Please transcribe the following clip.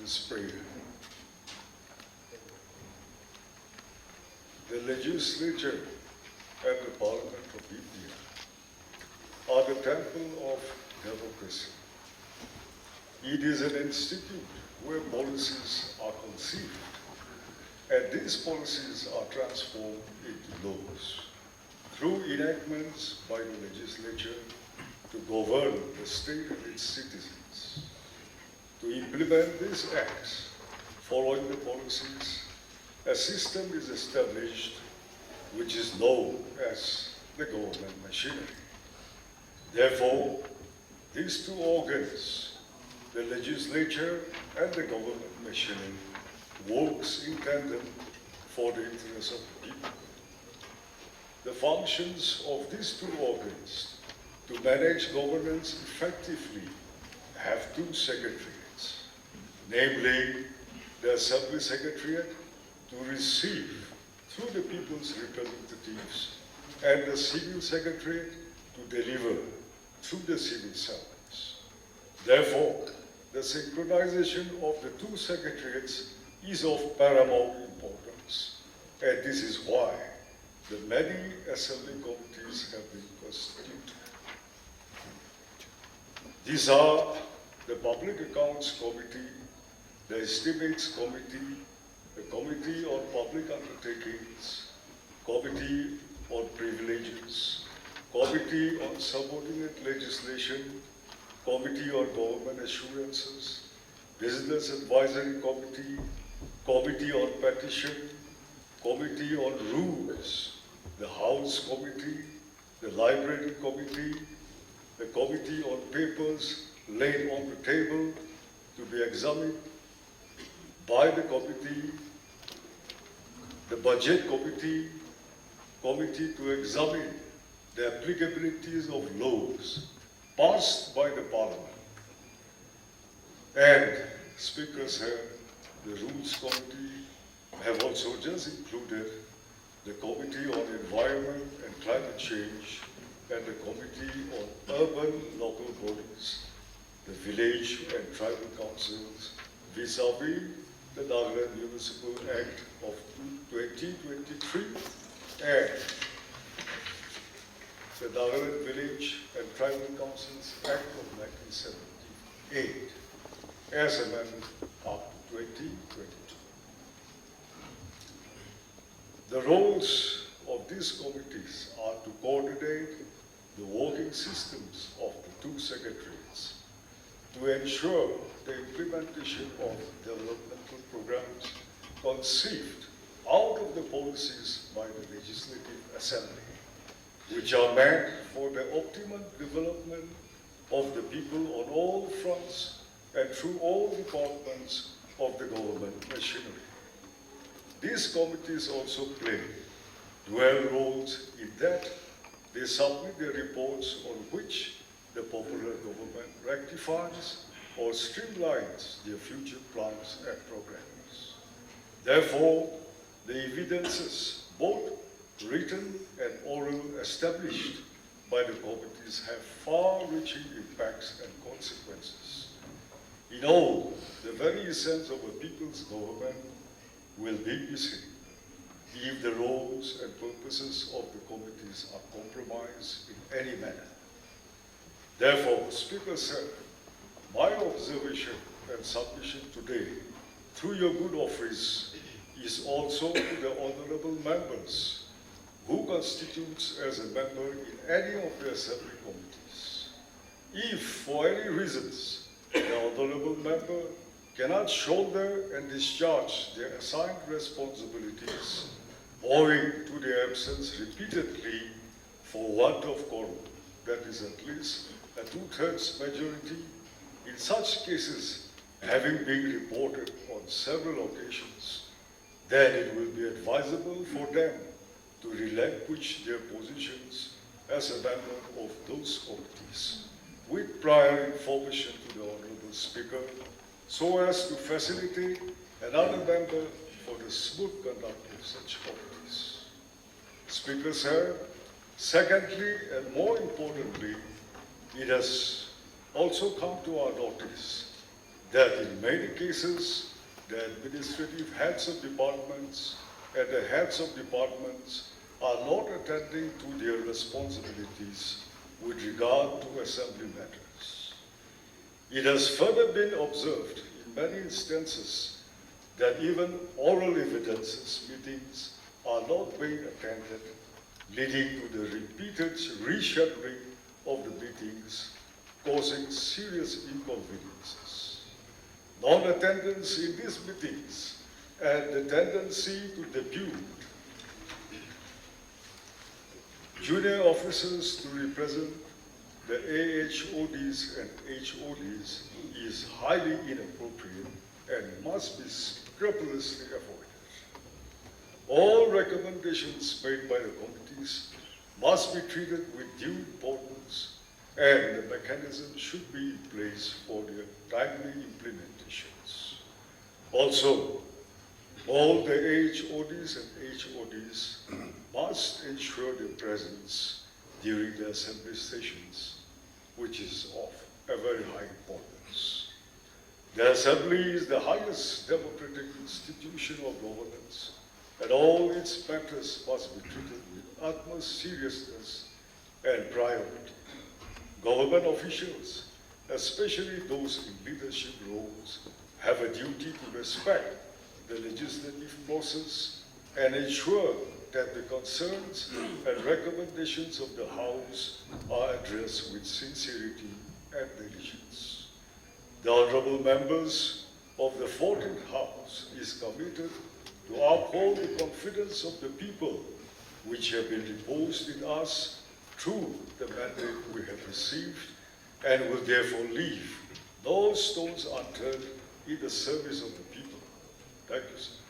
this prayer. The Legislature and the Parliament of India are the temple of democracy. It is an institute where policies are conceived, and these policies are transformed into laws through enactments by the legislature to govern the state and its citizens. To implement these acts, following the policies, a system is established which is known as the government machinery. Therefore, these two organs, the legislature and the government machinery, works in tandem for the interests of the people. The functions of these two organs to manage governance effectively have two secretariats, namely the Assembly Secretariat to receive through the people's representatives and the Civil Secretariat to deliver through the civil servants. Therefore, the synchronization of the two secretariats is of paramount importance, and this is why the many assembly committees have been constituted. These are the Public Accounts Committee, the Estimates Committee, the Committee on Public Undertakings, Committee on Privileges, Committee on Subordinate Legislation, Committee on Government Assurances, Business Advisory Committee, Committee on Petition, Committee on Rules, the House Committee, the Library Committee, the Committee on Papers laid on the table to be examined by the committee, the Budget Committee, Committee to examine the applicabilities of laws passed by the Parliament. And speakers have the Rules Committee have also just included the Committee on Environment and Climate Change and the Committee on Urban Local Bodies, the Village and Tribal Councils, vis-à-vis the Nagaland Municipal Act of 2023 and the Nagaland Village and Tribal Councils Act of 1978 as amended up to 2022. The roles of these committees are to coordinate the working systems of the two secretariats, to ensure the implementation of developmental programs conceived out of the policies by the Legislative Assembly, which are meant for the optimum development of the people on all fronts and through all departments of the government machinery. These committees also play dual roles in that they submit their reports on which the popular government rectifies or streamlines their future plans and programs. Therefore, the evidences, both written and oral, established by the committees have far-reaching impacts and consequences. In all, the very essence of a people's government will be missing if the roles and purposes of the committees are compromised in any manner. Therefore, Speaker said, my observation and submission today, through your good office, is also to the honorable members who constitutes as a member in any of the assembly committees. If, for any reasons, the honorable member cannot shoulder and discharge their assigned responsibilities owing to their absence repeatedly for want of quorum, that is at least a 2/3 majority, in such cases having been reported on several occasions, then it will be advisable for them to relinquish their positions as a member of those committees with prior information to the Honorable Speaker, so as to facilitate another member for the smooth conduct of such committees. Speaker Sir, secondly and more importantly, it has also come to our notice that in many cases, the administrative heads of departments and the heads of departments are not attending to their responsibilities with regard to assembly matters. It has further been observed in many instances that even oral evidences meetings are not being attended, leading to the repeated rescheduling of the meetings, causing serious inconveniences. Non-attendance in these meetings and the tendency to depute junior officers to represent the AHODs and HODs is highly inappropriate and must be scrupulously avoided. All recommendations made by the committees must be treated with due importance, and the mechanism should be in place for their timely implementations. Also, all the AHODs and HODs must ensure their presence during the assembly sessions, which is of a very high importance. The assembly is the highest democratic institution of governance, and all its matters must be treated with utmost seriousness and priority. Government officials, especially those in leadership roles, have a duty to respect the legislative process and ensure that the concerns and recommendations of the House are addressed with sincerity and diligence. The honorable members of the 14th House is committed to uphold the confidence of the people which have been reposed in us through the mandate we have received, and will therefore leave no stones unturned in the service of the people. Thank you, sir.